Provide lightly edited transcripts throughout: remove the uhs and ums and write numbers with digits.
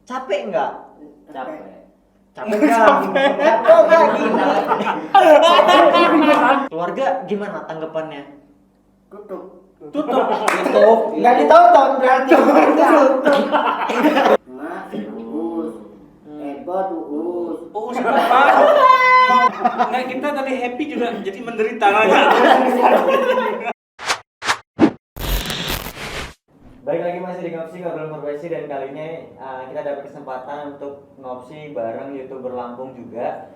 Capek nggak? Capek. Capek nggak? Capek nggak gini? Keluarga gimana tanggapannya? Tutup. Tutup. Nggak ditonton berarti. Mak bagus. Ebo bagus. Oh, siapa? Enggak, kita tadi happy juga jadi menderita aja. Balik lagi masih di Ngopsi Ngobrol Profesi, dan kali ini kita dapat kesempatan untuk ngopsi bareng YouTuber Lampung juga.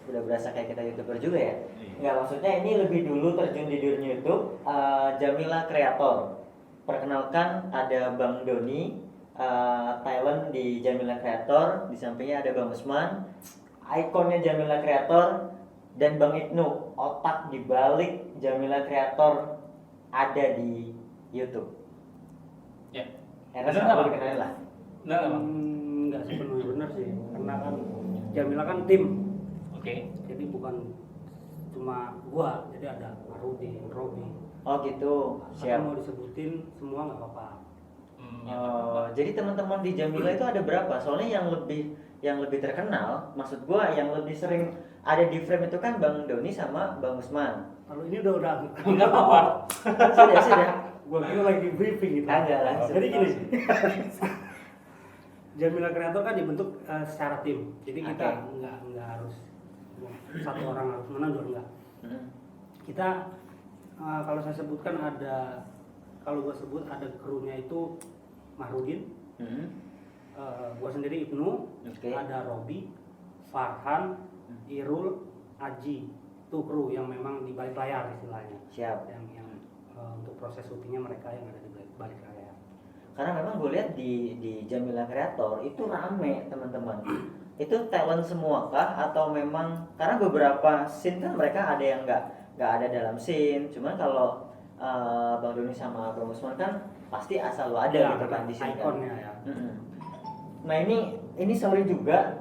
Udah berasa kayak kita YouTuber juga ya? Nggak, maksudnya ini lebih dulu terjun di dunia YouTube. Jamila Kreator. Perkenalkan, ada Bang Doni, talent di Jamila Kreator. Di sampingnya ada Bang Usman, ikonnya Jamila Kreator, dan Bang Ibnu, otak di balik Jamila Kreator ada di YouTube. Ya. Eras Bener apa nggak, dikenalin lah? Benar nggak, Bang? Nggak sepenuhnya benar sih, karena kan Jamila kan tim, Oke. jadi bukan cuma gua, jadi ada Rudi, Robi. Oh gitu, Kalau siap. mau disebutin semua nggak apa-apa. Jadi teman-teman di Jamila itu ada berapa? Soalnya yang lebih terkenal, maksud gua yang lebih sering ada di frame itu kan Bang Doni sama Bang Usman. Kalau ini udah Enggak apa-apa. Sudah. gua kira lagi briefing gitu. Agak langsung. Jadi gini, Jamila Kreator kan dibentuk secara tim, jadi kita Oke. nggak harus satu orang harus menonjol, nggak. Kita kalau saya sebutkan kalau gua sebut ada krunya itu Mahrudin, gua sendiri Ibnu, Oke. ada Robi, Farhan, Irul, Aji, itu kru yang memang di balik layar istilahnya. Siap. Yang untuk proses syutingnya mereka yang ada di balik layar. Karena memang gue lihat di Jamila Kreator itu rame teman-teman. Itu talent semua kah atau memang karena beberapa scene kan mereka ada yang nggak ada dalam scene. Cuman kalau Bang Doni sama Bang Usman kan pasti asal lo ada Ya, gitu kan di scene kan. ikonnya ya. Nah ini sorry juga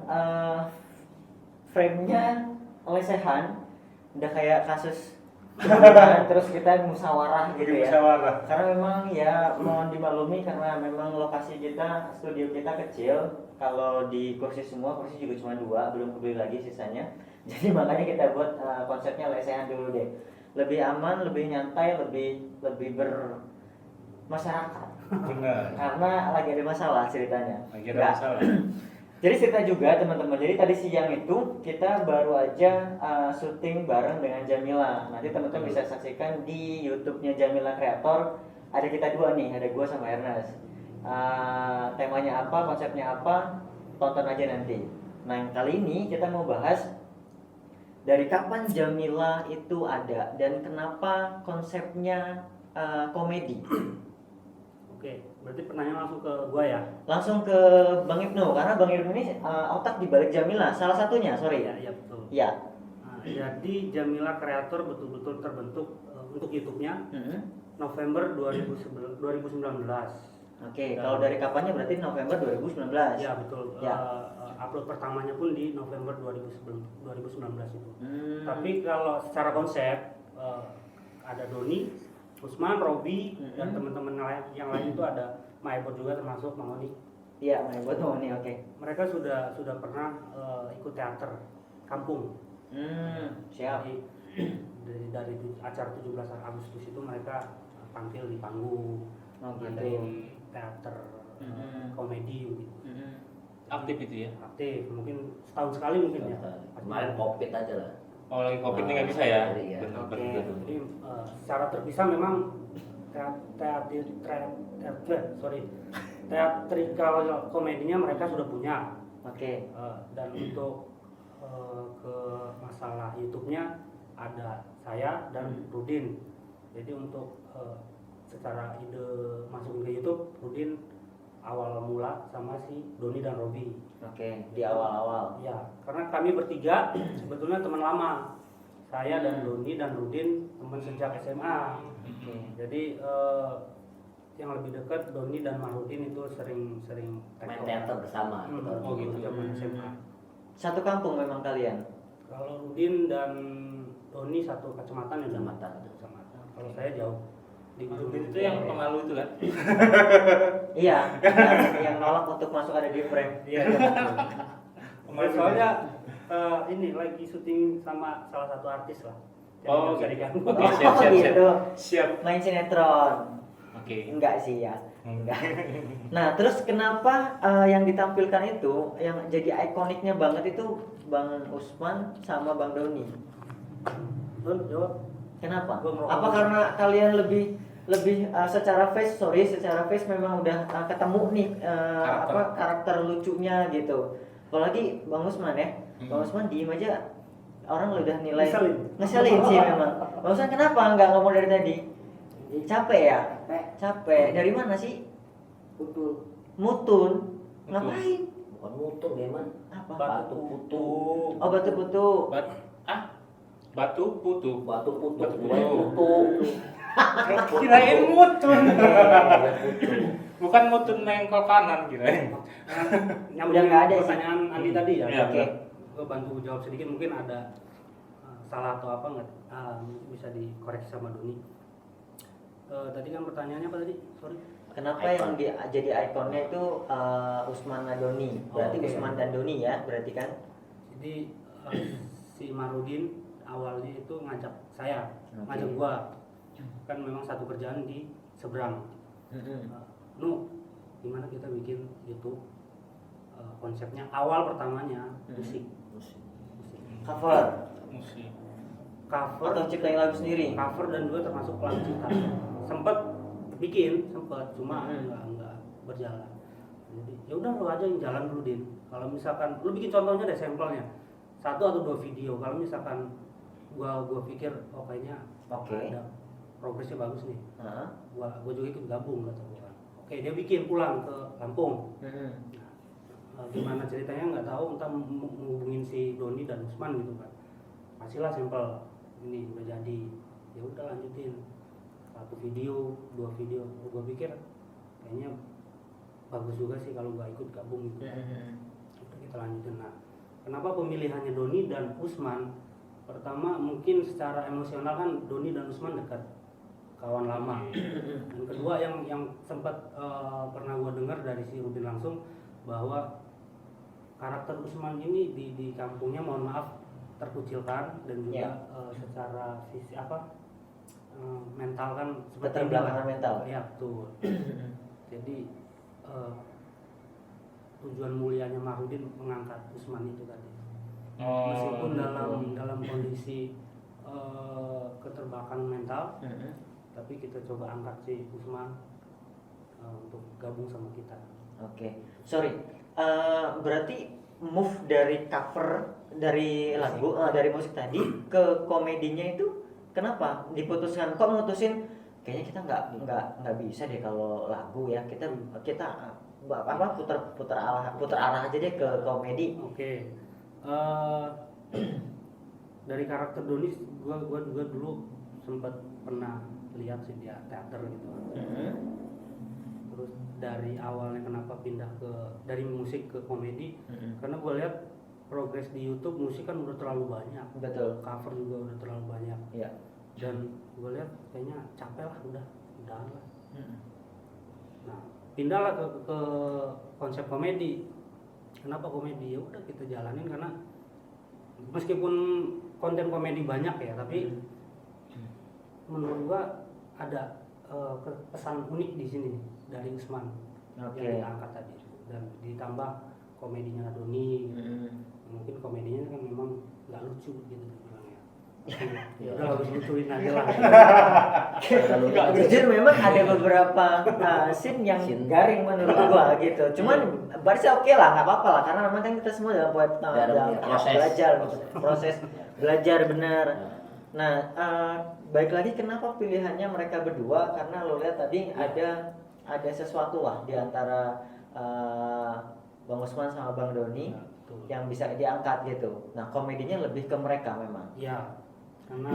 frame-nya lesehan, udah kayak kasus terus kita musyawarah gitu ya. Musyawarah. Karena memang ya mohon dimaklumi karena memang lokasi kita, studio kita kecil. Kalau di kursi semua, kursi juga cuma 2, belum kebeli lagi sisanya. Jadi makanya kita buat konsepnya lesehan dulu deh. Lebih aman, lebih nyantai, lebih bermasyarakat. Benar. Karena lagi ada masalah ceritanya. Lagi ada Nggak. masalah. Jadi cerita juga teman-teman. Jadi tadi siang itu kita baru aja syuting bareng dengan Jamila. Nanti teman-teman bisa saksikan di YouTube-nya Jamila Kreator. Ada kita dua nih, ada gua sama Ernest. Temanya apa, konsepnya apa, tonton aja nanti. Nah yang kali ini kita mau bahas dari kapan Jamila itu ada dan kenapa konsepnya komedi. Oke, berarti pertanyaan langsung ke gua ya. Langsung ke Bang Ibnu, karena Bang Ibnu ini otak di balik Jamila, salah satunya, sorry. Iya betul. Ya. Nah, jadi Jamila Kreator betul-betul terbentuk untuk YouTube-nya November 2019. Oke, kalau dari kapannya berarti November 2019. Ya betul. Ya. Upload pertamanya pun di November 2019 itu. Tapi Tapi kalau secara konsep ada Doni, Usman, Robi, dan teman-teman yang lain itu ada Maebot juga termasuk Mang Oni. iya, main buat mau nih, oke. Mereka sudah pernah ikut teater kampung. Siap. Jadi dari acara 17 Agustus itu mereka tampil di panggung, Oh, gitu. ngadain teater komedi gitu. Aktif itu ya. Aktif, mungkin setahun sekali mungkin ya. Kemarin COVID aja lah. Oh, lagi Covid ini nggak bisa ya. Iya. Benar Oke. benar. Jadi secara terpisah memang teatrikal komedinya mereka sudah punya. Oke. Dan untuk ke masalah YouTube-nya ada saya dan Rudin. Jadi untuk secara ide masukin ke YouTube, Rudin awal mula sama si Doni dan Robi. Oke, di awal-awal. Ya, karena kami bertiga sebetulnya teman lama. Saya dan Doni dan Rudin teman sejak SMA. Oke. Jadi yang lebih dekat Doni dan Mahrudin itu sering Main teater bersama. Oh, gitu. zaman SMA. Satu kampung memang kalian. Kalau Rudin dan Doni satu kecamatan ya. Kecamatan. Kecamatan. Kalau saya jauh. Nurdin itu yang pemalu itu kan? Iya, yang nolak untuk masuk ada di frame. Iya. Soalnya ini lagi syuting sama salah satu artis lah. Jadi Oh, nggak bisa gitu. diganggu. Oke, siap, siap, siap. gitu. Siap. Main sinetron. Oke. Enggak sih ya. Enggak. Nah, terus kenapa yang ditampilkan itu yang jadi ikoniknya banget itu Bang Usman sama Bang Doni? Don, jawab. Kenapa? Gua ngerokok Apa dulu. karena kalian lebih secara face memang udah ketemu nih karakter lucunya gitu. Apalagi Bang Usman ya. Bang Usman diem aja orang udah nilai ngeselin sih memang. Bang Usman kenapa nggak ngomong dari tadi? Capek ya? Capek. Dari mana sih? Betul. Mutun. Ngapain? Bukan mutu memang. Apa? Batu putu. Oh, batu putu. Batu putu. Batu putu. Batu putu. Batu putu. Kirain mutun. Bukan mutun nengkol kanan kirain. Udah nggak ada sih. Pertanyaan Andi tadi ya. Iya, Oke. Gue bantu jawab sedikit, mungkin ada salah atau apa nggak bisa dikoreksi sama Doni. Tadi kan pertanyaannya apa tadi? Sorry. Kenapa Icon. yang jadi ikonnya itu Usman dan Doni? Berarti Oke. Usman dan Doni ya, berarti kan? Jadi si Marudin awalnya itu ngajak saya, Oke. ngajak gua. Kan memang satu kerjaan di seberang. Nu, gimana kita bikin YouTube? Konsepnya awal pertamanya musik. Cover Musik. Cover atau ciptain lagu sendiri? cover dan juga termasuk pelanjutan. Sempet bikin, cuma Hmm. nggak berjalan. Jadi ya udah lu aja yang jalan dulu Din. Kalau misalkan lu bikin contohnya deh sampelnya, 1 atau 2 video. Kalau misalkan gua pikir oh kayaknya Oke. ada progresnya bagus nih, Heeh. gua juga ikut gabung kata gua kan. Oke, dia bikin pulang ke Lampung. Gimana ceritanya nggak tahu, entah menghubungin si Doni dan Usman gitu kan. Kasihlah sampel ini udah jadi, ya udah lanjutin 1 video 2 video. Gue pikir kayaknya bagus juga sih kalau gue ikut gabung gitu. Udah kita lanjutin. Nah, kenapa pemilihannya Doni dan Usman? Pertama mungkin secara emosional kan Doni dan Usman dekat, kawan lama. Dan kedua yang sempat pernah gue dengar dari si Rudin langsung bahwa karakter Usman ini di kampungnya mohon maaf terkucilkan dan juga secara visi mental kan seperti Keterbelakangan ini. mental. Ya betul. Jadi tujuan mulianya Marudin mengangkat Usman itu tadi. Meskipun dalam kondisi keterbelakangan mental, tapi kita coba angkat si Usman untuk gabung sama kita. Oke. Sorry. Berarti move dari cover dari lagu dari musik tadi ke komedinya itu kenapa diputuskan? Kok mutusin kayaknya kita nggak bisa deh kalau lagu ya, kita putar arah aja deh ke komedi. Oke. Dari karakter Doni, gua juga dulu sempat pernah lihat sih dia teater gitu. Terus dari awalnya kenapa pindah dari musik ke komedi? Karena gue lihat progres di YouTube musik kan udah terlalu banyak. Betul. Cover juga udah terlalu banyak. Iya. Dan gue lihat kayaknya capek lah, udah lah. Nah, pindahlah ke konsep komedi. Kenapa komedi? Ya udah kita jalanin karena meskipun konten komedi banyak ya, tapi menurut gua ada pesan unik di sini dari Usman yang diangkat tadi, dan ditambah komedinya Doni gitu. Mungkin komedinya kan memang nggak lucu gitu dibilangnya. Ya udah harus lucuin aja lah. Jujur memang ada beberapa scene yang garing menurut gua gitu. Cuman barisnya oke lah, nggak apa-apa lah, karena memang kan kita semua dalam proses belajar benar. Nah, baik lagi kenapa pilihannya mereka berdua? Karena lo lihat tadi ada sesuatu lah di antara Bang Usman sama Bang Doni yang bisa diangkat gitu. Nah, komedinya lebih ke mereka memang. Ya, karena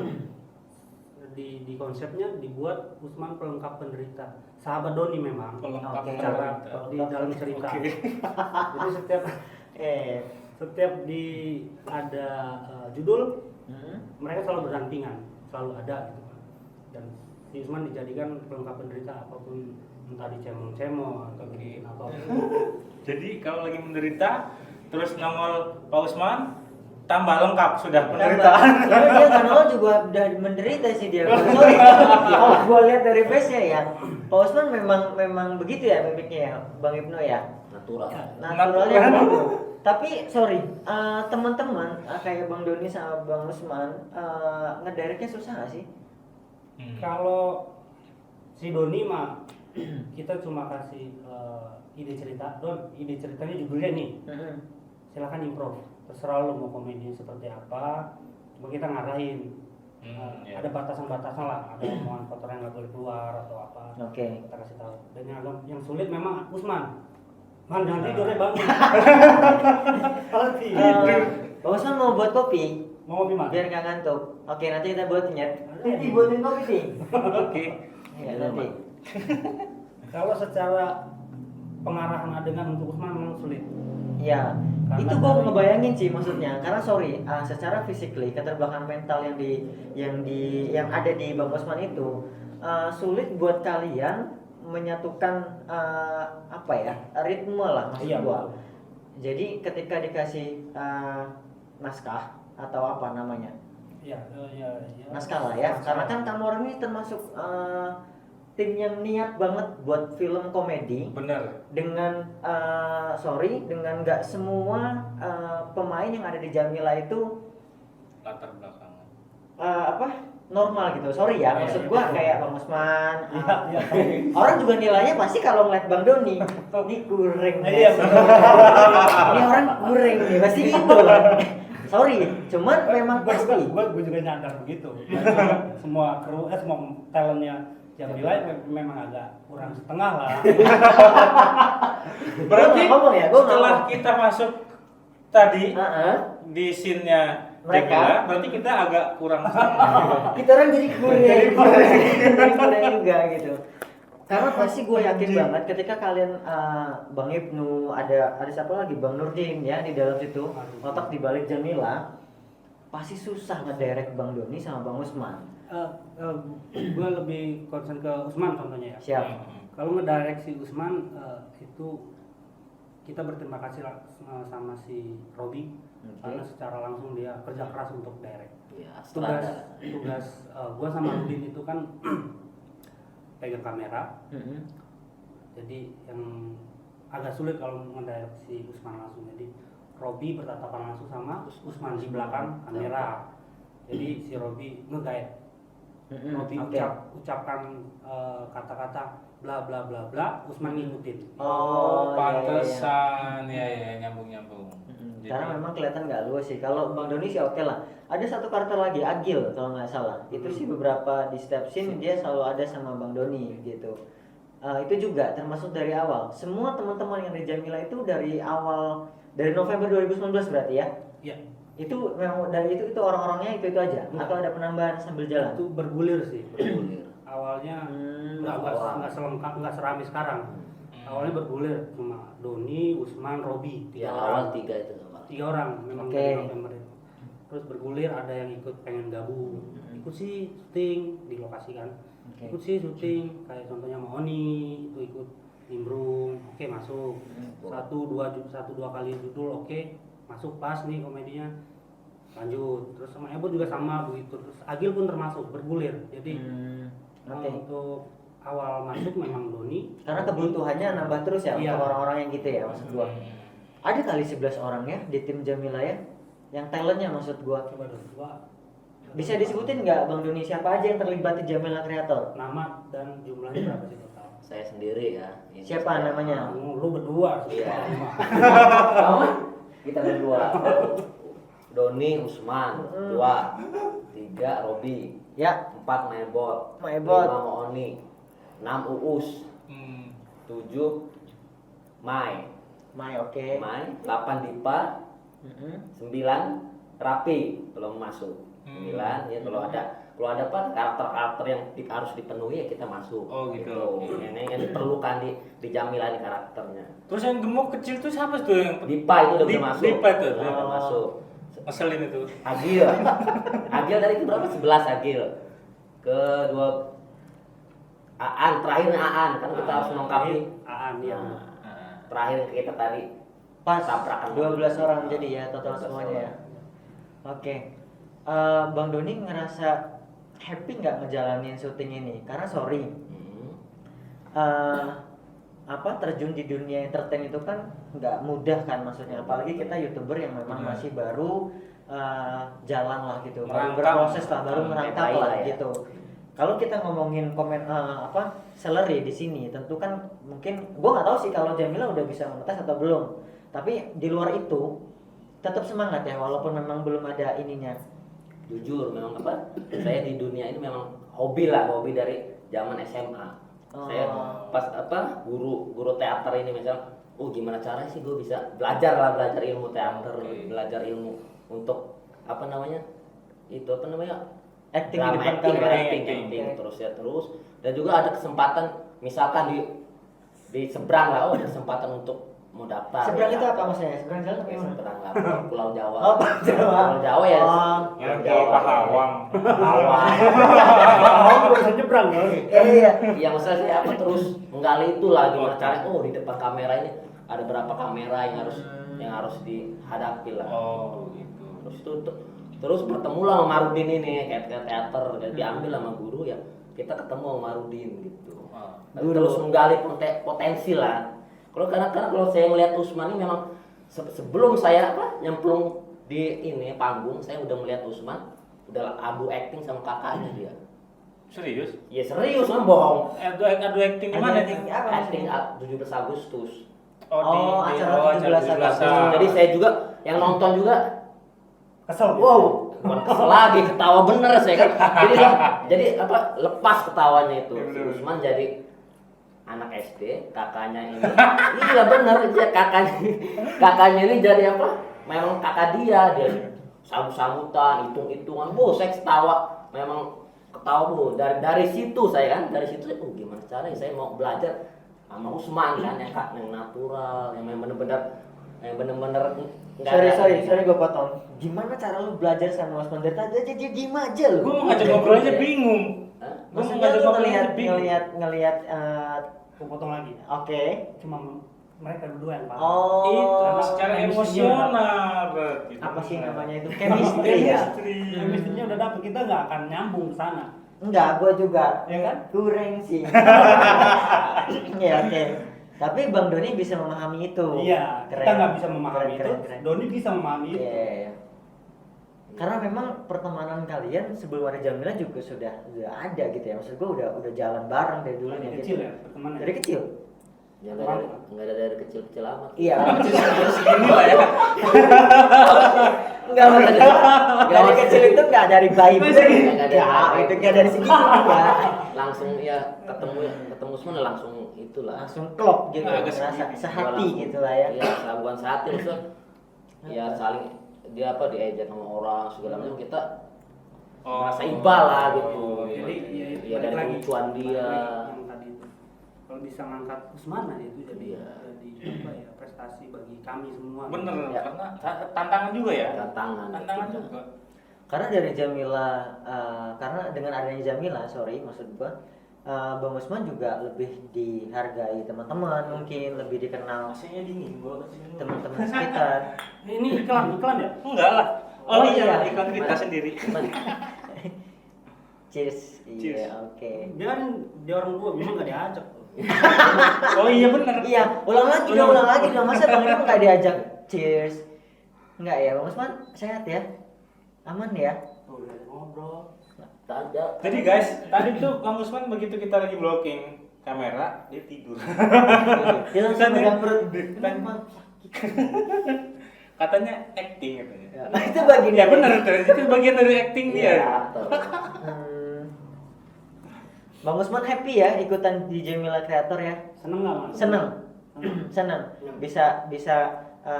di konsepnya dibuat Usman pelengkap penderita, sahabat Doni memang. Pelengkap Cara di dalam cerita. Jadi setiap ada judul, mereka selalu berdampingan, selalu ada gitu kan. Dan si Usman dijadikan pelengkap penderita apapun, entah dicemong-cemong atau bikin apa. Jadi kalau lagi menderita terus nongol Pak Usman tambah lengkap sudah penderitaan. Tapi dia kan juga udah menderita sih dia. Sorry. Kalau gua lihat dari face-nya ya, Pak Usman memang begitu ya mimiknya ya, Bang Ibnu ya. Natural. Naturalnya begitu. Tapi sorry, teman-teman kayak Bang Doni sama Bang Usman ngedirectnya susah nggak sih? Kalau si Doni mah kita cuma kasih ide cerita, ide ceritanya judulnya nih. Silakan improv, terserah lo mau komedi seperti apa, cuma kita ngarahin. Ada batasan-batasan lah, ada omongan kotor yang nggak boleh keluar atau apa. Oke. Kita kasih tahu. Dan yang sulit memang Usman. Man, jangan tidur ya bang. Bang Usman mau buat kopi, Mau kopi mas? biar nggak ngantuk. Oke, nanti kita buatin ya. Titi buatin kopi sih. Oke. Ya nanti. Kalau secara pengarahan adegan untuk Usman memang sulit. Iya, Karena itu gua dari- ngebayangin sih maksudnya. Karena sorry, secara physically keterbelakangan mental yang ada di Bang Usman itu sulit buat kalian menyatukan apa ya, ritme lah maksud Iya, gua. betul. Jadi ketika dikasih naskah atau apa namanya, Iya. naskah lah ya. Karena kan kamu orang ini termasuk tim yang niat banget buat film komedi. Bener. Dengan dengan nggak semua pemain yang ada di Jamila itu Latar belakangan. apa normal gitu. Sorry ya, maksud gua kayak Bang Usman. Iya. Orang juga nilainya pasti kalau ngeliat Bang Doni, ini kurang. Iya, Ini orang kurang nih, pasti gitu loh. Sorry, cuman memang pasti. Gue juga nyadar begitu. Semua kru, semua talentnya Jamila memang agak kurang setengah lah. Berarti Gua nggak ngomong ya, gua nggak setelah ngomong. kita masuk tadi Heeh. di scene-nya Mereka. Jamila, berarti kita agak kurang setengah. Kita orang jadi kurang juga gitu. Karena pasti gue yakin banget ketika kalian Bang Ibnu ada siapa lagi, Bang Nurdin ya di dalam situ, otak di balik Jamila, pasti susah ngedirect Bang Doni sama Bang Usman. Gue lebih concern ke Usman contohnya ya. Siap. Kalau ngedirect si Usman itu kita berterima kasih lah sama si Robi karena secara langsung dia kerja keras untuk direct. Iya, Tugas gue sama Rudin itu kan pegang kamera, jadi yang agak sulit kalau ngedirect si Usman langsung. Jadi Robi bertatapan langsung sama Usman di belakang kamera. Jadi si Robi nge-guide. Robi ucapkan kata-kata bla bla bla bla, Usman ngikutin. Oh, pantesan ya nyambung. Karena memang kelihatan nggak luas sih. Kalau Bang Doni sih oke lah. Ada satu karakter lagi, Agil kalau nggak salah. Itu sih beberapa di setiap scene dia selalu ada sama Bang Doni gitu. Itu juga termasuk dari awal. Semua teman-teman yang di Jamila itu dari awal, dari November 2019 berarti ya? Iya. Itu memang dari itu orang-orangnya itu aja atau ada penambahan sambil jalan? Itu bergulir sih, bergulir. Awalnya nggak selengkap, nggak serami sekarang. Awalnya bergulir cuma Doni, Usman, Robi. Ya awal 3 itu sama. 3 orang memang dari November itu. Terus bergulir ada yang ikut pengen gabung, ikut sih syuting di lokasi kan. Ikut sih syuting kayak contohnya sama Oni itu ikut nimbrung, oke masuk. Satu dua kali judul oke masuk pas nih komedinya, lanjut. Terus sama Ebot juga sama begitu. Terus Agil pun termasuk bergulir. Jadi untuk awal masuk memang Doni. Karena kebutuhannya nambah terus ya Iya. untuk orang-orang yang gitu ya maksud gua. Ada kali 11 orang ya di tim Jamila ya, yang talentnya maksud gua. Coba dong, Bisa disebutin nggak Bang Doni siapa aja yang terlibat di Jamila Kreator? nama dan jumlahnya berapa sih total? Saya sendiri ya. Ini Siapa saya. namanya? Lu berdua. Iya. Kamu? Kita berdua. Doni, Usman, 2, 3 Robi, Ya, 4 Maebot, Maebot. 5 Maoni, 6 Uus, 7 Mai, Mai oke. 8 Dipa, 9 Rapi belum masuk. 9 ya kalau ada apa karakter-karakter yang harus dipenuhi ya kita masuk. Oh, gitu. Ini yang diperlukan di Jamila ini karakternya. Terus yang gemuk kecil tuh siapa tuh yang Dipa itu udah masuk. Dipa tuh. Udah masuk. Ngeselin itu. Agil. Agil dari ke berapa? 11 Agil. Ke Aan, terakhir Aan, kan kita harus melengkapi. Aan ya. Nah, terakhir kita tadi Pas tabrakan 12 orang Nah, jadi ya total 12 semuanya ya. orang. Oke. Bang Doni ngerasa happy nggak ngejalanin syuting ini? Karena sorry, terjun di dunia entertain itu kan nggak mudah kan, maksudnya apalagi kita YouTuber yang memang masih baru jalan lah gitu, baru berproses lah, baru merangkak Mulai lah ya. gitu. Kalau kita ngomongin salary di sini, tentu kan mungkin gua nggak tahu sih kalau Jamila udah bisa mengetes atau belum. Tapi di luar itu tetap semangat ya, walaupun memang belum ada ininya. Jujur memang saya di dunia ini memang hobi dari zaman SMA. Saya pas guru teater ini misal, gimana caranya sih gue bisa belajar ilmu teater, belajar ilmu untuk Acting di drama, depan acting, kamera. acting, terus dan juga ada kesempatan misalkan di seberang lah, ada kesempatan untuk mau daftar. Seberang itu apa maksudnya? Seberang jalan apa gimana? Seberang lah, Pulau Jawa. Oh, Jawa. Pulau Jawa ya. Yang Jawa Pahawang. Oh, bisa nyebrang kan? Iya. Iya, maksudnya saya terus menggali itulah gimana caranya. Di depan kamera ini ada berapa kamera yang harus dihadapi lah. Oh, gitu. Terus bertemu lah sama Marudin ini kayak teater, jadi diambil sama guru ya. Kita ketemu sama Marudin gitu. Terus menggali potensi lah. Karena kalau saya melihat Usman ini memang sebelum saya nyemplung di ini panggung, saya udah melihat Usman udah adu acting sama kakaknya dia. Serius? Ya serius kan, bohong. Adu acting di mana? Acting 17 Agustus. Acara 17 Agustus. Jadi saya juga yang nonton juga Kesel. wow, bukan kesel lagi, ketawa bener saya kan. Jadi lepas ketawanya itu. Si Usman jadi anak SD, kakaknya ini. Iya bener, dia kakaknya ini jadi memang kakak dia sambut-sambutan, hitung-hitungan. Saya ketawa, memang ketawa dari situ saya gimana caranya saya mau belajar sama Usman kan yang natural, yang bener-bener Sorry gue potong. Gimana cara lu belajar sama Usman dari tadi aja dia diem aja lu? Gue mau ngajak ngobrol aja bingung. Maksudnya lu ngelihat Aku potong lagi. Oke. Cuma mereka berdua yang paham. Oh. Itu secara chemistry-nya emosional berarti. Apa sih namanya itu? Chemistry ya? Chemistry-nya udah dapet, kita nggak akan nyambung ke sana. Enggak, gue juga. Ya kan? Kurang sih. Ya oke. Tapi Bang Doni bisa memahami itu. Iya, Keren. kita nggak bisa memahami Keren. itu. Doni bisa memahami itu. Iya. Karena memang pertemanan kalian sebelum ada Jamila juga sudah ada gitu ya. Maksud gue udah jalan bareng dari dulu Dari nih. kecil ya, pertemanan. Dari kecil. Ya nggak ada dari kecil-kecil amat. Iya. Segini lah ya. Enggak maksudnya. Dari kecil itu enggak dari bayi. Nggak ada. Ya, itu enggak dari segi ya. Langsung ya ketemu Usman langsung itulah. Langsung klop gitu. Agak Rasa sedikit. sehati gitu lah ya. Iya, sahabat sehati maksudnya. Ya saling dia diajak sama orang segala macam kita merasa iba lah gitu. Jadi ya dari kelucuan dia. Yang tadi itu. Kalau bisa ngangkat Usman aja itu jadi prestasi bagi kami semua. Bener, Ya. karena tantangan juga ya. Tantangan kita. juga. Karena dari Jamila, karena dengan adanya Jamila, maksud gua, Bang Usman juga lebih dihargai teman-teman, mungkin lebih dikenal Masanya dingin, gua kasih dulu. teman-teman sekitar. Ini iklan ya? Enggak lah. Oh, iya. iklan kita sendiri. Cheers. Cheers. Iya, oke. Dia orang tua memang nggak diajak. Oh iya bener. Iya, ulang lagi dong. Masa Bang Usman nggak diajak? Cheers. Enggak ya, Bang Usman sehat ya? Aman ya? Udah ngobrol. Ada. Jadi guys, tadi tuh Bang Usman begitu kita lagi blocking kamera, dia tidur. Dia langsung megang perut. Katanya acting katanya. Itu bagian Ya benar, itu bagian dari acting dia. Bang Usman happy ya ikutan di Jamila Creator ya? Seneng nggak mas? Seneng. Bisa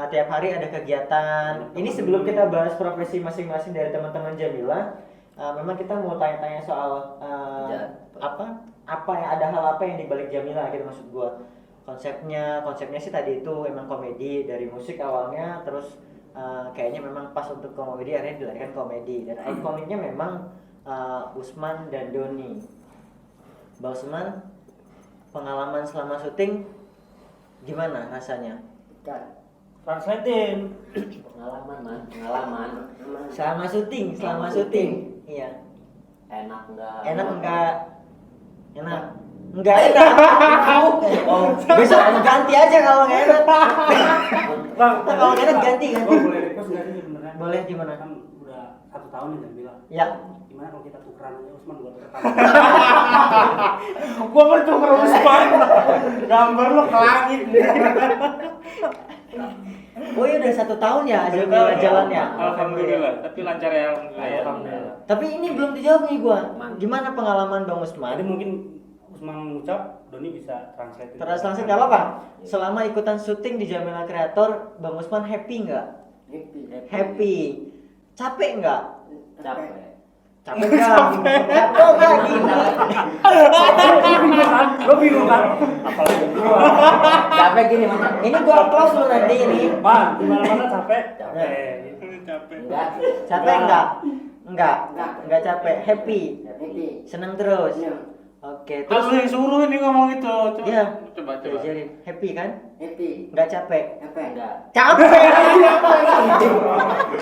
tiap hari ada kegiatan. Ini sebelum kita bahas profesi masing-masing dari teman-teman Jamila, memang kita mau tanya-tanya soal apa yang ada hal apa yang dibalik Jamila gitu, maksud gua. Konsepnya sih tadi itu emang komedi, dari musik awalnya, terus kayaknya memang pas untuk komedi, akhirnya dilahirkan komedi, dan ikoniknya memang Usman dan Doni. Bang Usman, pengalaman selama syuting gimana rasanya? Translatein. Pengalaman. Selama syuting. Iya. Enak enggak? Enak enggak? Enak. Enggak enak. Oh, besok ganti aja kalau enggak enak. Kalau enggak enak ganti. Boleh request nggak sih sebenarnya? Boleh, gimana? Kan udah 1 tahun nih jangan bilang. Ya. Gimana kalau kita tukeran aja Usman buat rekam? Gua bertukar Usman. Gambar lo ke langit. Oh iya udah 1 tahun ya jalannya. Alhamdulillah, tapi lancar ya alhamdulillah. Alhamdulillah. Tapi ini belum dijawab nih gua. Gimana pengalaman Bang Usman? Jadi mungkin Usman mengucap, Doni bisa translate. Translasi nggak apa-apa. Selama ikutan syuting di Jamila Creator, Bang Usman happy nggak? Happy. Capek nggak? Capek. Capek nggak? Capek nggak gini? Lo bingung kan? Apalagi gua. Capek gini mana? Ini gua applause lu nanti ini. Man, di mana-mana capek. Capek. Capek. Enggak. Capek nggak? Nggak capek. Happy. Seneng terus. Oke, terus Terus yang suruh ini ngomong itu. Coba. Iya. Coba. Jadi happy kan? Nggak capek. Enggak. Capek.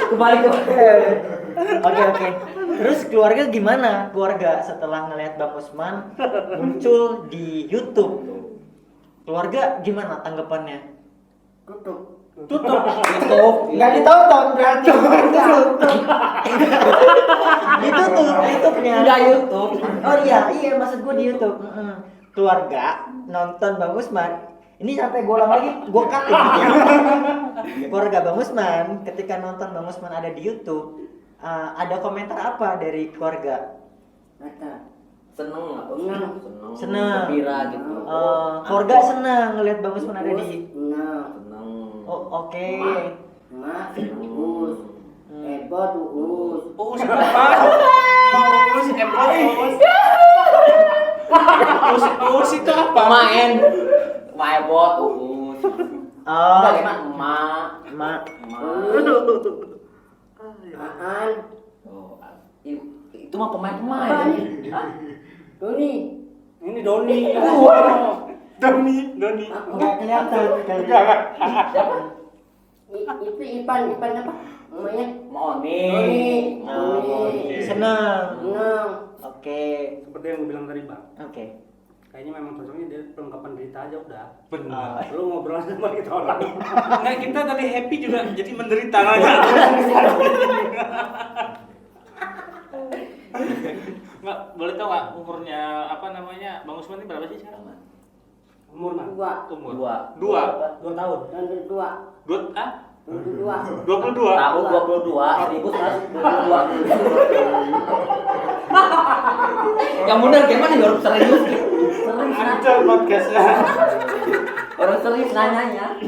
Kembali ke Oke. Terus keluarga gimana? Keluarga setelah ngelihat Bang Usman muncul di YouTube. Keluarga gimana tanggapannya? tutup. Nggak ditonton berarti. Ditutup YouTube-nya. Enggak YouTube. Oh iya maksud gue di YouTube. Keluarga nonton Bang Usman. Ini sampai gue ulang lagi, gue cut ya. Keluarga Bang Usman ketika nonton Bang Usman ada di YouTube, ada komentar apa dari keluarga? Seneng. Seneng. Gembira gitu. Keluarga senang ngelihat Bang Usman ada di. Seneng. Oh oke. Uus apa? Uus Uus itu apa? Main bot uus. Oh. Bagaimana emak? Oh, itu mah pemain. Ini Doni. Doni. Nggak kelihatan. Siapa? Itu Ipan apa? Namanya? Moni. Senang. Senang. Oke. Seperti yang gue bilang tadi Bang. Oke. Kayaknya memang cocoknya dia pelengkapan berita aja udah. Benar. Lu ngobrol sama kita orang. Enggak, kita tadi happy juga jadi menderita aja. Nggak, boleh tahu nggak umurnya apa namanya Bang Usman ini berapa sih sekarang? Umur mah? Umur? Dua. 2 tahun. Dan berdua. 22. Tahun 22, 1922. Yang bener gimana ya orang serius? Hancur podcastnya. Orang serius nanyanya.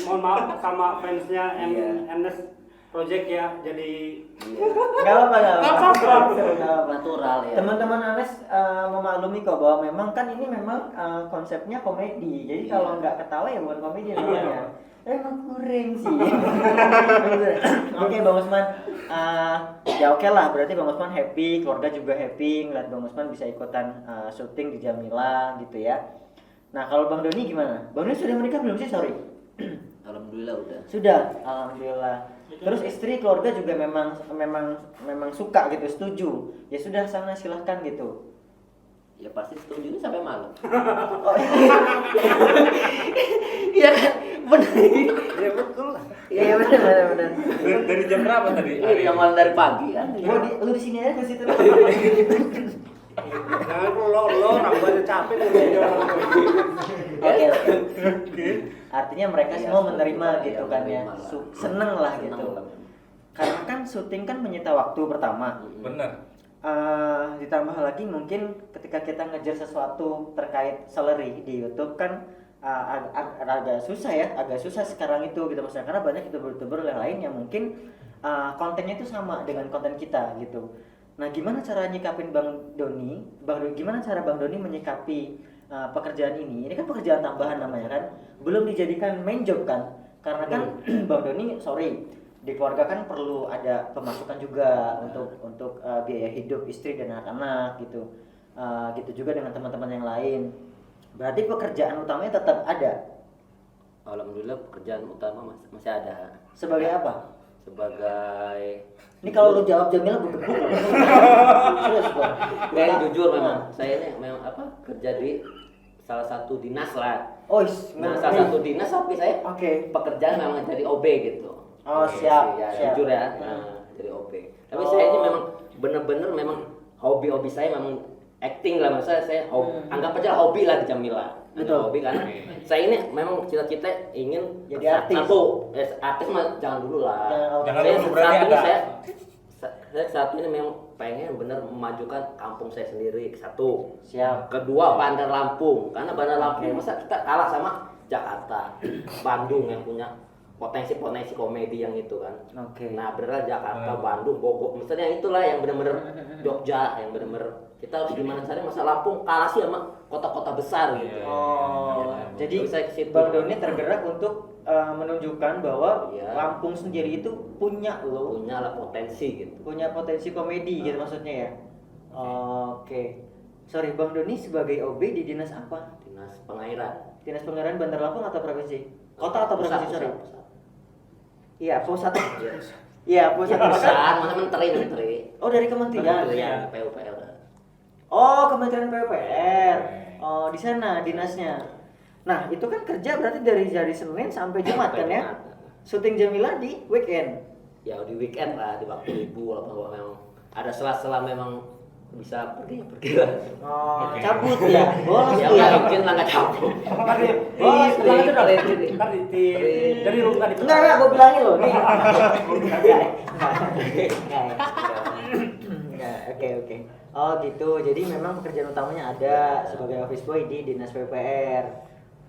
Mohon maaf sama fansnya Iya. MNS Project ya. Jadi Nggak apa-apa. Natural ya. Teman-teman Anes memaklumi kok bahwa memang kan ini memang konsepnya komedi. Jadi kalau nggak ketawa ya bukan komedi namanya. Emang kurang sih. Oke Bang Usman, ya oke lah. Berarti Bang Usman happy, keluarga juga happy ngeliat Bang Usman bisa ikutan syuting di Jamila gitu ya. Nah kalau Bang Doni gimana? Bang Doni sudah menikah belum sih? Sorry. Alhamdulillah udah. Sudah, alhamdulillah. Terus istri keluarga juga memang suka gitu, setuju. Ya sudah sana silahkan gitu. Ya pasti setuju sampai malam. Iya kan? Benar. Ya betul lah. Iya benar. Dari jam berapa tadi? Yang malam dari pagi kan. Lu di sini aja ke situ. jangan lo rambutnya capek nih. Oke. Artinya mereka Iya, semua menerima iya, gitu kan ya. menerima lah. Seneng lah gitu. Seneng lah. Karena kan syuting kan menyita waktu pertama. Bener. Ditambah lagi mungkin ketika kita ngejar sesuatu terkait salary di YouTube kan agak susah sekarang itu gitu maksudnya karena banyak youtuber yang lain yang mungkin kontennya itu sama dengan konten kita gitu. Nah gimana cara nyikapin gimana cara Bang Doni menyikapi pekerjaan ini? Ini kan pekerjaan tambahan namanya kan, belum dijadikan main job kan? Karena kan Bang Doni di keluarga kan perlu ada pemasukan juga untuk biaya hidup istri dan anak-anak gitu. gitu juga dengan teman-teman yang lain. Berarti pekerjaan utamanya tetap ada. Alhamdulillah pekerjaan utama masih ada. Sebagai apa? Sebagai Ini kalau lu jawab Jamila butuh serius Bang. Nggak, jujur memang saya ini memang kerja di salah satu dinas lah. Oh, Nah, salah satu dinas tapi saya Oke. pekerjaan memang jadi OB gitu. Oh, siap, Ya, siap. jujur ya. Jadi OB. Tapi saya ini memang bener-bener memang hobi saya memang acting lah, maksudnya saya anggap aja hobi lah di Jamila. Betul. Hobi karena saya ini memang cita-cita ingin Jadi artis. Artis mah jangan dulu lah. Jangan Saya dulu, berarti saat ini ada. saya saat ini memang pengen bener memajukan kampung saya sendiri, satu. Siap. Kedua, Bandar Lampung. Karena Bandar Lampung masa kita kalah sama Jakarta, Bandung yang punya potensi komedi yang itu kan. Oke. Nah, beneran Jakarta, Bandung, Bogor, misalnya itulah yang bener-bener Jogja, yang bener-bener kita harus gimana caranya, masa Lampung kalah sih sama kota-kota besar gitu. Oh, Ya, jadi terus saya ke situ. Bang Doni tergerak untuk menunjukkan bahwa Iya. Lampung sendiri itu punya loh, punya lah potensi gitu. punya potensi komedi gitu maksudnya ya. Oke. Sorry, Bang Doni sebagai OB di dinas apa? Dinas Pengairan. Dinas Pengairan Bandar Lampung atau provinsi? Kota atau provinsi? Sorry. Pusat. Iya, pusat. Iya, pusat. Pusat, mana menteri. Oh, dari kementerian. Kementerian PUPR. Oh, Kementerian PUPR. Oh, di sana dinasnya. Nah, itu kan kerja berarti dari Senin sampai Jumat kan ya? Syuting Jamila di weekend. Ya di weekend lah, di waktu libur apa memang ada sela-sela memang bisa pergi lah. Oh, Oke. cabut ya. Bolos Ya ya. nggak mungkin lah nggak cabut. Bolos Ulang aja dong. Tri. Ntar dari lu tadi. Enggak, gue bilangin loh nih. Enggak, oke. Oh gitu, jadi memang pekerjaan utamanya ada sebagai office boy di Dinas PUPR.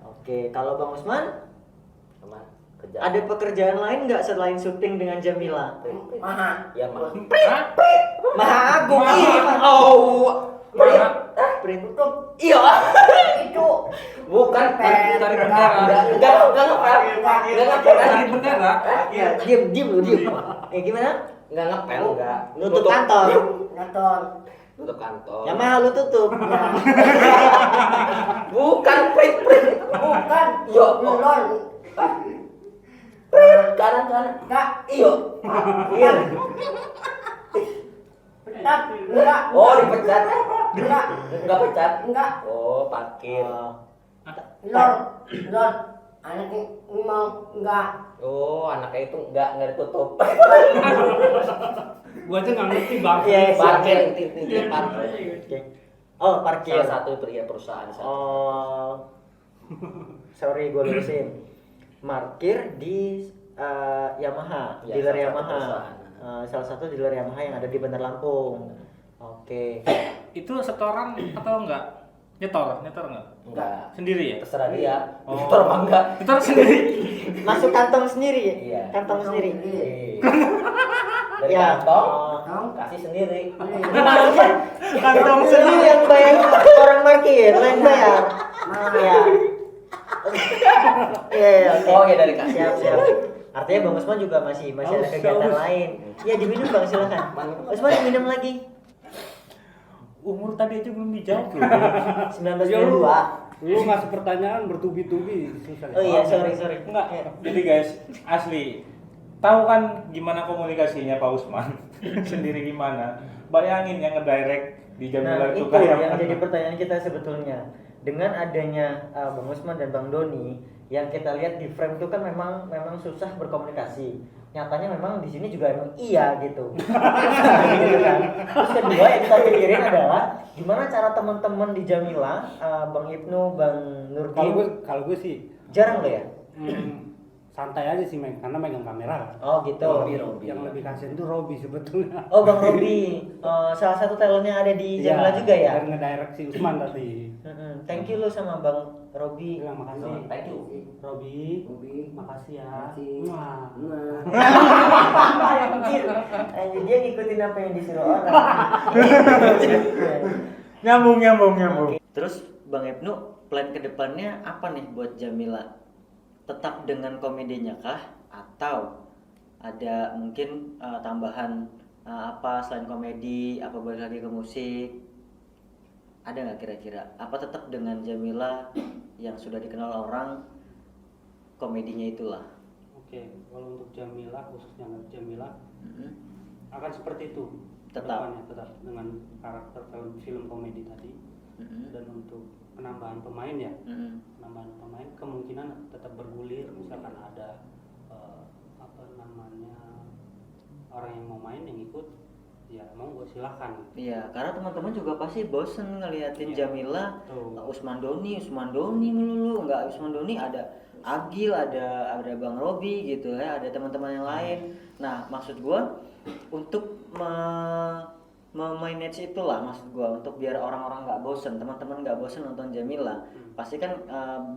Oke, kalau Bang Usman, Sama kerja. ada pekerjaan lain nggak selain syuting dengan Jamila? Maha. Ya mah. Maha Agung, Oh. Print. Iya. Itu. Bukan Per. Cari bendera. Enggak ngepel. Enggak ngepel. Cari bendera. Ya, diem lu. Gimana? Enggak ngepel enggak. Nutup kantor. Nonton. Tutup kantor. Yang mahal lu tutup. Bukan print. Bukan. Yo. Nonton. Kanan. Enggak. Iyo. Iya. Pecat. Enggak. Oh, dipecat. Enggak. Enggak pecat. Enggak. Oh, parkir. Lor. Anaknya mau enggak. Oh, anaknya itu enggak ditutup. Gua aja nggak ngerti bang. Iya, Parkir intinya parkir. Oke. Oh, parkir. Salah satu perusahaan satu. Oh. Sorry, gue lurusin. Parkir di Yamaha, Ya, dealer salah satu Yamaha. perusahaan. Salah satu dealer Yamaha yang ada di Bandar Lampung. Oke. Itu setoran atau enggak? Nyetor enggak? Enggak. Sendiri ya? Terserah dia. Oh. Motor apa enggak? Nyetor sendiri. Masuk kantong sendiri ya? Iya. Kantong sendiri. Dari Ya. kantong Oh. kasih sendiri. Kantong sendiri yang bayar orang parkir, lo yang bayar. Iya. Iya, oke. Oh, ya dari kasih. Siap. Artinya Bang Usman juga masih ada kegiatan lain. Iya, diminum Bang, silakan. Usman diminum lagi. Umur tadi aja belum dijawab loh. 1992. Lu ngasih pertanyaan bertubi-tubi susah. Oh iya, sorry. Enggak. Jadi guys, asli tahu kan gimana komunikasinya Pak Usman sendiri gimana? Bayangin yang ngedirect di Jamila Nah, itu itu kayak yang mana? jadi pertanyaan kita sebetulnya. Dengan adanya Bang Usman dan Bang Doni, yang kita lihat di frame itu kan memang susah berkomunikasi. Nyatanya memang di sini juga emang iya gitu. Gitu kan. Terus kedua yang kita pikirin adalah gimana cara teman-teman di Jamila, Bang Ibnu, Bang Nurdin, Kalau gue sih jarang lo ya? santai aja sih karena megang kamera kan. Oh gitu. Yang lebih kasihan itu Robi sebetulnya. Oh Bang Robi, salah satu talentnya ada di Jamila juga ya? Dan ngedirect si Usman tadi. Thank you lo sama Bang Robi. Bilang makasih. Thank you. Robi, makasih ya. Makasih. Wah. Anjir, dia ngikutin apa yang disuruh orang. Nyambung. Terus Bang Ibnu, plan kedepannya apa nih buat Jamila? Tetap dengan komedinya kah? Atau ada mungkin tambahan apa selain komedi? Apa balik lagi ke musik? ada nggak kira-kira? Apa tetap dengan Jamila yang sudah dikenal orang komedinya itulah? Oke, kalau untuk Jamila, khususnya Jamila Mm-mm. akan seperti itu. Tetap. Kedepannya, tetap dengan karakter film komedi tadi. Mm-mm. Dan untuk penambahan pemain ya, Mm-mm. penambahan pemain kemungkinan tetap bergulir, misalkan ada apa namanya orang yang mau main yang ikut, ya mau gue silahkan. Iya, karena teman-teman juga pasti bosen ngeliatin Iya. Jamila, Tuh. Usman Doni melulu, nggak Usman Doni, ada Agil, ada Bang Robi gitu ya, ada teman-teman yang lain. Nah, maksud gua untuk memanage itulah, maksud gua untuk biar orang-orang nggak bosen, teman-teman nggak bosen nonton Jamila. Pasti kan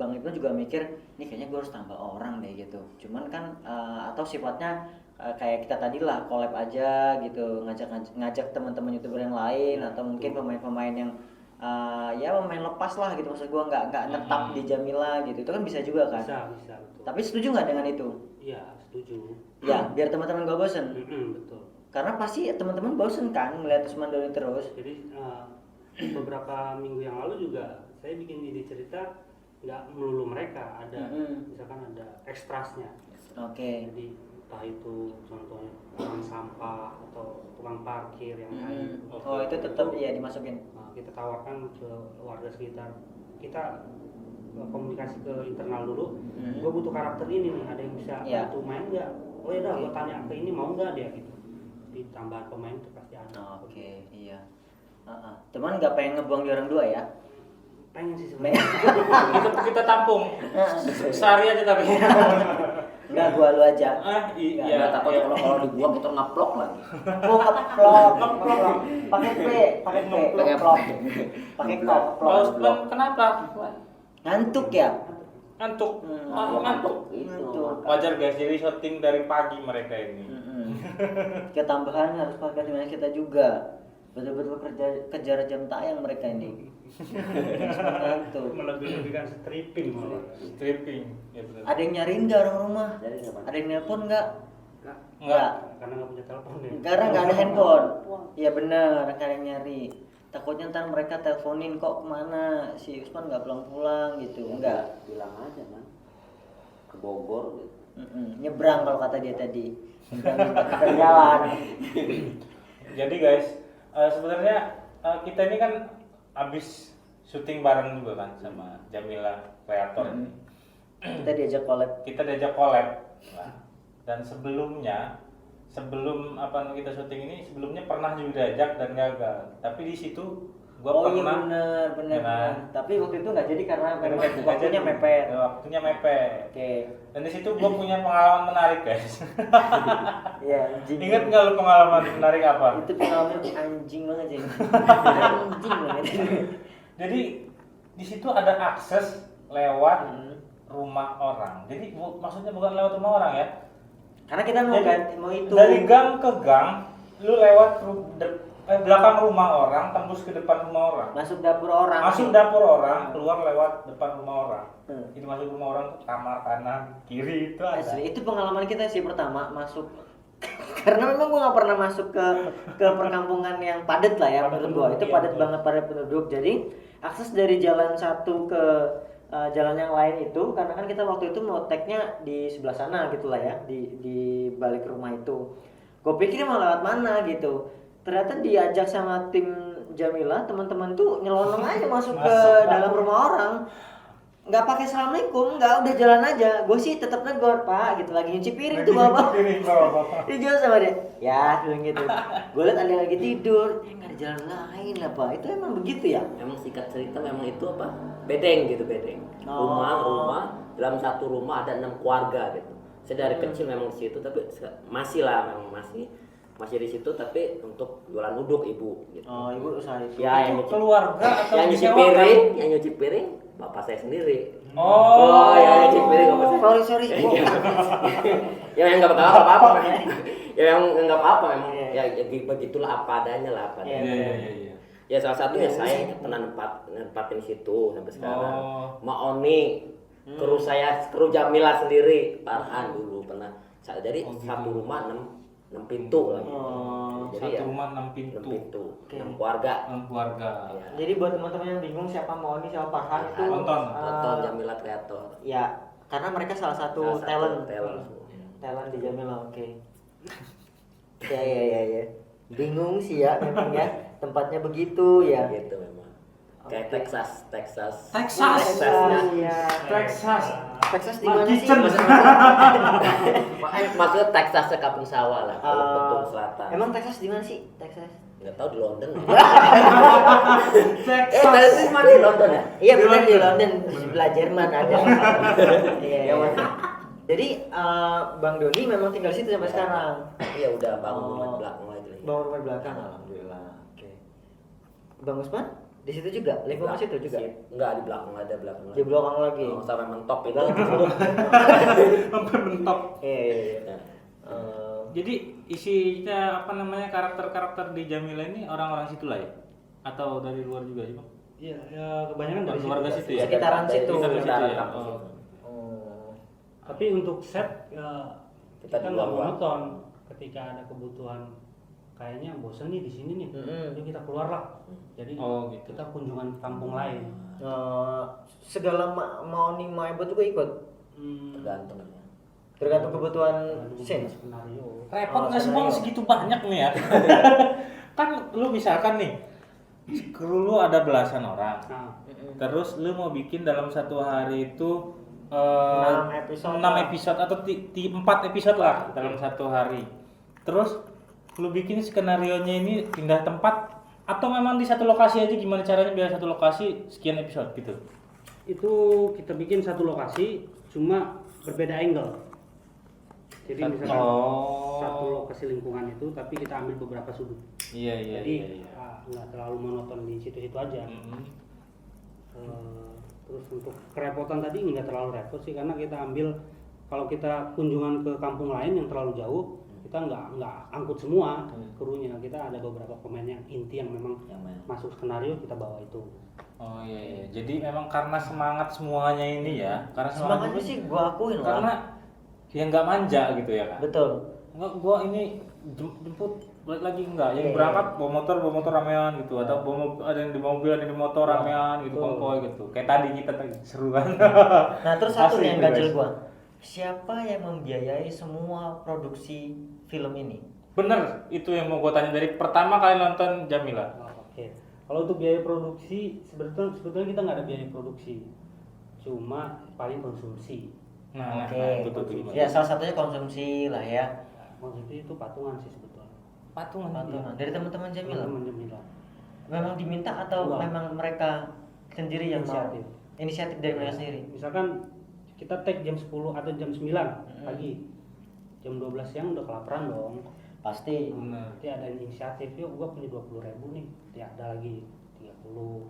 Bang Ibnu juga mikir, nih kayaknya gua harus tambah orang deh gitu. Cuman kan atau sifatnya kayak kita tadi lah, collab aja gitu, ngajak teman-teman YouTuber yang lain atau mungkin pemain-pemain yang ya pemain lepas lah gitu, maksud gua nggak netap di Jamila gitu, itu kan bisa juga kan. Bisa betul. Tapi setuju nggak dengan itu? Iya, setuju. Ya, biar teman-teman gak bosen. Betul. Karena pasti teman-teman bosen kan melihat Usman Doni terus. Jadi beberapa minggu yang lalu juga saya bikin ide cerita nggak melulu mereka, ada misalkan ada ekstrasnya. Oke. Jadi entah itu contohnya tukang sampah atau tukang parkir yang lain. Oh, itu tetap ya dimasukin. Kita tawarkan ke warga sekitar. Kita komunikasi ke internal dulu. Gue butuh karakter ini nih, ada yang bisa Iya. bantu main nggak? Oh ya udah, gue tanya ke ini mau nggak dia gitu. Di tambahan pemain itu pasti ada. Oke, iya. Teman nggak pengen ngebuang di orang dua ya? Pengen sih sebenarnya. Kita tampung sehari aja tapi. Nggak, gua lu aja. Ya, Iya. takut kalau dibuang kita ngeplok lagi. Mau ngeplok. Pakai P, pakai ngeplok. Pakai Pak ngeplok. Usman kenapa? Ngantuk ya? Ngantuk. Ngantuk. Ngantuk. Wajar guys, jadi syuting dari pagi mereka ini. Ketambahan harus pakai dengan kita juga. Betul-betul kejar jam tayang mereka ini. Ngantuk. Melebih-lebihkan stripping malah. Stripping. Ya benar. Ada yang nyariin nggak orang rumah? Jadi nggak apa? Ada yang nelpon nggak? Enggak. Karena nggak punya telepon ya. Karena nggak ada handphone. Iya benar, nggak ada yang nyari. Takutnya ntar mereka teleponin kok kemana si Usman nggak pulang-pulang gitu. Enggak. Bilang aja man. Ke Bogor gitu. Nyebrang kalau kata dia tadi. Nyebrang jalan. Jadi guys, sebenarnya kita ini kan habis syuting bareng juga kan sama Jamila kreator. Kita diajak collab. Kita diajak collab. Nah, dan sebelum apa kita syuting ini sebelumnya pernah juga diajak dan gagal. Tapi di situ gua Oh iya pernah benar. Ya kan? Tapi waktu itu nggak jadi karena memang Nggak waktunya jadi. mepet. Waktunya mepet. Oke. Dan di situ gua punya pengalaman menarik guys. Iya anjing. Ingat nggak lu pengalaman menarik apa? Itu pengalaman anjing banget sih. Anjing banget. Jadi di situ ada akses lewat rumah orang. Jadi maksudnya bukan lewat rumah orang ya. Karena kita mau Jadi, ganti mau itu. Dari gang ke gang, lu lewat belakang rumah orang, tembus ke depan rumah orang. Masuk dapur orang. Masuk dapur orang, keluar lewat depan rumah orang. Hmm. Jadi masuk rumah orang tuh kamar kanan, kiri itu ada. Asli, itu pengalaman kita sih pertama masuk. Karena memang gua nggak pernah masuk ke perkampungan yang padat lah ya Padat menurut gua. penduduk, Itu iya, padat betul. banget padat penduduk. Jadi akses dari jalan satu ke jalan yang lain itu karena kan kita waktu itu mau tag-nya di sebelah sana gitu lah ya, di balik rumah itu. Gue pikir mau lewat mana gitu. Ternyata diajak sama tim Jamila, teman-teman tuh nyelonong aja masuk ke dalam rumah orang. Nggak pakai assalamualaikum, nggak, udah jalan aja. Gue sih tetap negor, Pak, gitu, lagi nyuci piring tuh bapak. Dijual sama dia, ya bilang gitu. Gue liat ada yang lagi tidur, nggak ada jalan lain lah Pak. Itu emang begitu ya? Memang singkat cerita memang itu apa? Bedeng gitu, bedeng. Oh. Rumah dalam satu rumah ada 6 keluarga gitu. Saya dari kecil memang di situ, tapi masih lah, memang masih di situ, tapi untuk jualan uduk ibu gitu. Oh, ibu usaha itu. Ya, yang nyuci, Keluarga atau yang nyuci disewakan? piring, yang nyuci piring bapak saya sendiri. Oh, yang nyuci piring bapak saya. Sorry. Ya yang nggak apa-apa ya yang nggak apa-apa memang. Iya. Ya begitulah apa adanya lah apa Iya, adanya. Iya. Ya salah satunya saya pernah nempatin situ sampai sekarang. Oh. Ma Oni, kru saya, kru Jamila sendiri, Farhan dulu pernah. Jadi Oh, gitu. satu rumah 6 pintu lagi. Oh, Jadi satu ya, rumah 6 6 pintu. pintu, Oke. 6 keluarga. 6 keluarga. Ya. Jadi buat teman-teman yang bingung siapa Maoni siapa Farhan itu Tonton. Tonton Jamila Kreator. ya karena mereka salah satu Salah satu talent talent. di Jamila. Oke. Ya. Bingung sih ya memang ya tempatnya begitu ya. Gitu memang. Kayak Oke. Texas. Texasnya. Iya. Texas. Texas di mana sih? Kitchen. Maksudnya Texasnya Kampung Sawah lah, kalau Ah, Betung Selatan. Emang Texas di mana sih? Texas. Nggak tahu di London. Texas. Texas mana di London ya? Iya benar di London, di sebelah Jerman ada. Iya. Jadi Bang Doni memang tinggal situ sampai sekarang. Iya udah bangun rumah Oh. di belakang lagi. Bang rumah di belakang, alhamdulillah. Oke. Bang Usman di situ juga, lingkungan situ juga. Enggak, di belakang ada belakang Di belakang lagi. Oh, sampai mentok itu. Sampai mentok. Iya. Ya. Jadi isinya apa namanya karakter-karakter di Jamila ini orang-orang situ lah ya? Atau dari luar juga sih Bang? Iya, ya kebanyakan dari Keluarga situ. situ ya? Sekitaran situ. Sekitaran ya? kampung Oh. situ. Oh. Tapi untuk set Kita kita di nggak luar. monoton. Ketika ada kebutuhan kayaknya bosan nih di sini nih, Mm-mm. yuk kita keluar lah. Jadi Oh, gitu. kita kunjungan ke kampung lain. Segala Maoni Maebo juga ikut. Tergantung ya. Tergantung kebutuhan Tergantung scene. skenario. Repot Oh, nggak sih Bang skenario. segitu banyak nih ya? Kan lu misalkan nih, kru lu ada belasan orang. Nah, Terus lu mau bikin dalam satu hari itu 6 episode 6 episode atau 4 episode lah dalam satu hari. Terus lu bikin skenario-nya ini pindah tempat atau memang di satu lokasi aja, gimana caranya biar satu lokasi sekian episode gitu? itu kita bikin satu lokasi, cuma berbeda angle. Jadi misalkan satu lokasi lingkungan itu, tapi kita ambil beberapa sudut. Iya. Jadi nggak terlalu monoton di situ-situ aja. Mm-hmm. Terus untuk kerepotan tadi nggak terlalu repot sih, karena kita ambil, kalau kita kunjungan ke kampung lain yang terlalu jauh, kita nggak angkut semua krunya. Kita ada beberapa pemain yang inti yang memang masuk skenario, kita bawa itu. Oh iya. Jadi memang karena semangat semuanya ini ya, karena Semangatnya ini- sih gua akuin lah. karena ya nggak manja gitu ya kan. Betul. Enggak, gua ini jemput balik lagi enggak. Yang Iya. berangkat bawa motor ramean gitu, atau ada yang di mobil, ada yang di motor ramean gitu, Betul. konvoy gitu. Kayak tadi kita tadi seru kan. Nah terus satu Asli yang itu, ganjil guys. gua, siapa yang membiayai semua produksi film ini? Bener, itu yang mau gua tanya dari pertama kali nonton Jamila. Oke. Kalau untuk biaya produksi, sebetulnya kita nggak ada biaya produksi, cuma paling konsumsi. Nah, Oke. nah, itu tuh gimana? Ya salah satunya konsumsi lah ya. Konsumsi itu patungan sih sebetulnya. Patungan. Patungan dari teman-teman Jamila. Teman-teman Jamila. Memang diminta atau Enggak. memang mereka sendiri yang mau? Inisiatif. Inisiatif dari mereka sendiri. Misalkan kita take jam 10 atau jam 9 pagi, jam 12 siang udah kelaparan dong. Pasti. Bener. Nanti ada inisiatif, yuk gua punya 20.000 nih, ya ada lagi 30.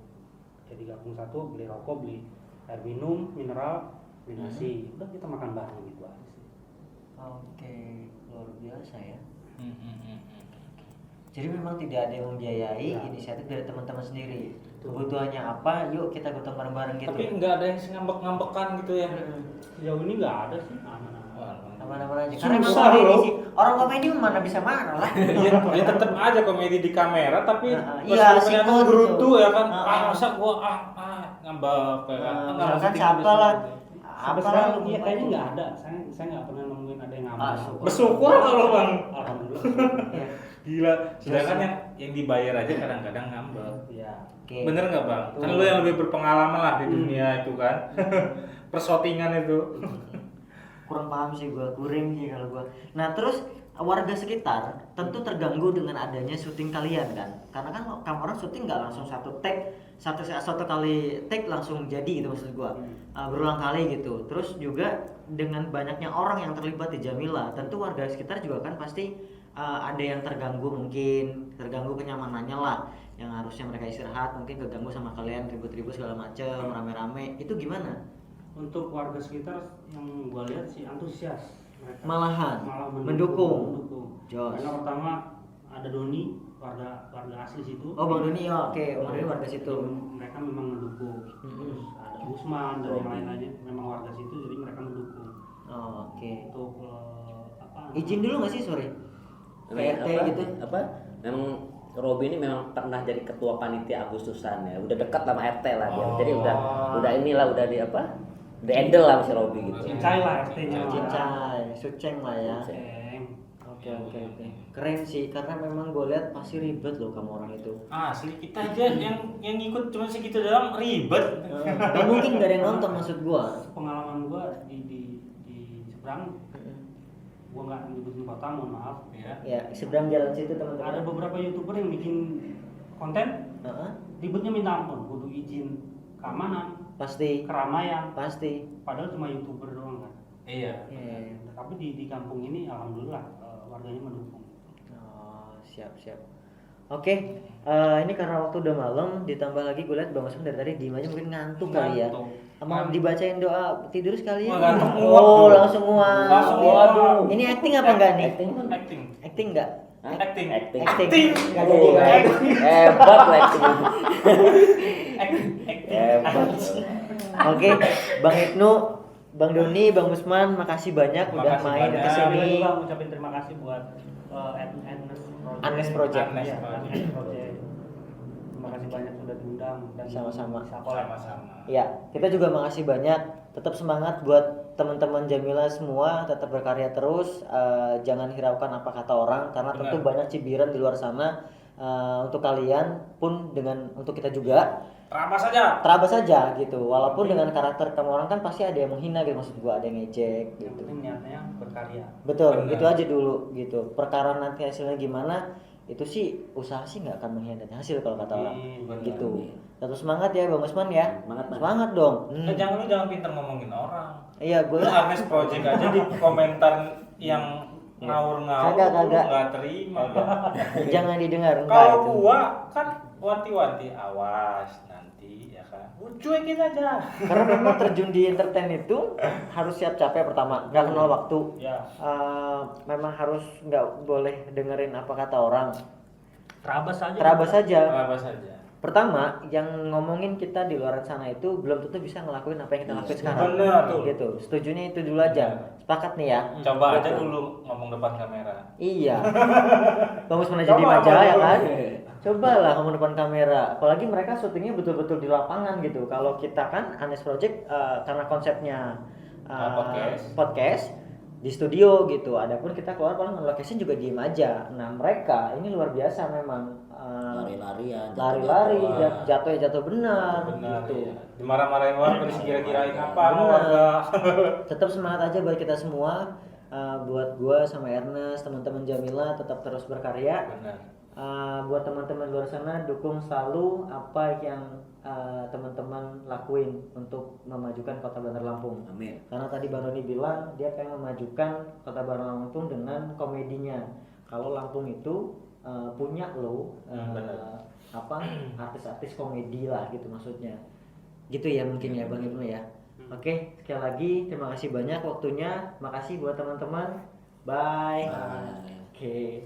Jadi gabung satu, beli rokok, beli air minum, mineral, beli nasi. Udah kita makan bareng gitu aja sih. Oke, luar biasa ya. Hmm. Jadi memang tidak ada yang membiayai, Ya. inisiatif dari teman-teman sendiri. Kebutuhannya apa? Yuk kita gotong bareng-bareng gitu. Tapi nggak ada yang ngambek-ngambekan gitu ya. Sejauh ini nggak ada sih, aman-aman. Aman-aman aja. Karena memang Susah komedi loh. sih. Orang komedi mana bisa marah lah. Iya, ya tetap aja komedi di kamera, tapi Iya, pas sikut ternyata beruntu gitu. ya kan. Ah. Masa gua ngambek ya kan. Nggak Misalkan mesti siapa gitu. lah. Sampai Apa sekarang lah, iya kayaknya nggak ada. Saya nggak pernah nemuin ada yang ngambek. syukur. Bersyukur kalau Bang. Alhamdulillah. Iya. Gila, sedangkan yang dibayar aja kadang-kadang ngambek. Iya. Oke. Bener nggak Bang? Kan lu yang lebih berpengalaman lah di dunia itu kan. Pershootingan itu. Kurang paham sih gua, kuring sih kalau gua. Nah, terus warga sekitar tentu terganggu dengan adanya syuting kalian kan. Karena kan kamu orang syuting nggak langsung satu take, satu kali take langsung jadi gitu maksud gua. Berulang kali gitu. Terus juga dengan banyaknya orang yang terlibat di Jamila, tentu warga sekitar juga kan pasti ada yang terganggu, mungkin terganggu kenyamanannya lah. Yang harusnya mereka istirahat mungkin keganggu sama kalian ribut-ribut segala macem, rame-rame. Itu gimana? Untuk warga sekitar yang gua lihat sih antusias mereka. Malahan Malah mendukung. mendukung. Jos. Karena pertama ada Doni, warga asli situ. Oh Bang Doni, ya oke, Bang Doni warga situ. Jadi mereka memang mendukung. Terus ada Usman dan yang lain-lainnya memang warga situ, jadi mereka mendukung. Oh, oke. Untuk apa? Izin dulu nggak sih, sorry? Namanya PRT apa? gitu. Apa? Memang Robby ini memang pernah jadi ketua panitia Agustusan ya. Udah dekat sama RT lah dia. Jadi udah inilah udah di apa? Udah handle lah si Robby gitu. Cincai lah ST-nya. Cincai, Suceng lah ya. Ceng. Oke. Keren sih, karena memang gue lihat pasti ribet loh kamu orang itu. Asli kita aja yang ikut cuma segitu doang ribet. Gak mungkin gak ada yang nonton maksud gue. Pengalaman gua di seberang, gua nggak nyebutin kota, mohon maaf. Ya. Ya, seberang jalan situ Ada teman-teman. beberapa youtuber yang bikin konten, Heeh, ribetnya minta ampun, kudu izin keamanan, pasti, keramaian. pasti. Padahal cuma youtuber doang kan. Iya. Iya. Tapi di kampung ini alhamdulillah warganya mendukung. Oh, siap. Oke, ini karena waktu udah malam, ditambah lagi gue lihat Bang Usman dari tadi diem aja mungkin ngantuk kali ya. Ngantuk. Mau dibacain doa tidur sekalian? Wah, langsung nguap Oh, dong. langsung nguap. Langsung Iya. nguap. Ini acting apa enggak nih? Acting. Acting enggak? Hah? Acting. Acting. Acting. Enggak jadi. Oh, Bang. hebat lah acting. Acting. Hebat. Oke, Bang Ibnu, Bang Doni, Bang Usman, makasih banyak udah Makasih main banyak. ke Saya sini. juga ngucapin terima kasih buat Anes Project. Iya, Anes Project. Terima kasih banyak sudah diundang dan Sama-sama. bisa collab. Sama-sama. Ya, kita juga makasih banyak. Tetap semangat buat teman-teman Jamila semua, tetap berkarya terus. Jangan hiraukan apa kata orang, karena tentu Benar. banyak cibiran di luar sana. Untuk kalian pun untuk kita juga Terabas saja. terabas saja gitu. Walaupun dengan karakter kamu orang kan pasti ada yang menghina gitu, maksud gua ada yang ngejek Yang gitu. penting niatnya berkarya. Betul, Benar. gitu aja dulu gitu. Perkara nanti hasilnya gimana, itu sih usaha sih nggak akan mengkhianati hasil kalau kata orang. Benar. Gitu. Tetap semangat ya Bang Usman ya. Semangat, Bang. Semangat dong. Jangan pinter ngomongin orang. Iya, gue Lu Agnes Project aja di komentar yang ngawur-ngawur Kagak. nggak terima. jangan didengar enggak Kalau itu. gua kan wanti-wanti awas nanti ya kan. Cuekin aja. Karena memang terjun di entertain itu harus siap capek pertama, nggak kenal waktu. Ya, Memang harus nggak boleh dengerin apa kata orang. terabas aja. Terabas saja. Terabas saja. Pertama, yang ngomongin kita di luar sana itu belum tentu bisa ngelakuin apa yang kita lakuin sekarang. Benar. Gitu. Setujunya itu dulu aja. Sepakat nih ya. Coba aja Gitu. dulu ngomong depan kamera. Iya. Bagus mana jadi Coba, aja coba. ya kan? Cobalah ngomong depan kamera. Apalagi mereka syutingnya betul-betul di lapangan gitu. Kalau kita kan Anes Project karena konsepnya podcast di studio gitu. Adapun kita keluar paling location juga diem aja. Nah mereka ini luar biasa memang. Lari-larian. Lari-lari, jatuh-jatuhan. jatuh benar, Benar gitu. ya. Dimarah-marahin warga dikira-kirain apa sama Benar. warga. Tetap semangat aja buat kita semua. Buat gua sama Ernest, teman-teman Jamila tetap terus berkarya. Benar. Buat teman-teman luar sana dukung selalu apa yang teman-teman lakuin untuk memajukan Kota Bandar Lampung. Amin. Karena tadi Bang Doni bilang dia pengen memajukan Kota Bandar Lampung dengan komedinya. Kalau Lampung itu punya lo benar. artis-artis komedi lah gitu maksudnya. Gitu ya mungkin ya Bang Ibnu ya. Oke, sekali lagi terima kasih banyak waktunya. Makasih buat teman-teman. Bye. Bye. Oke.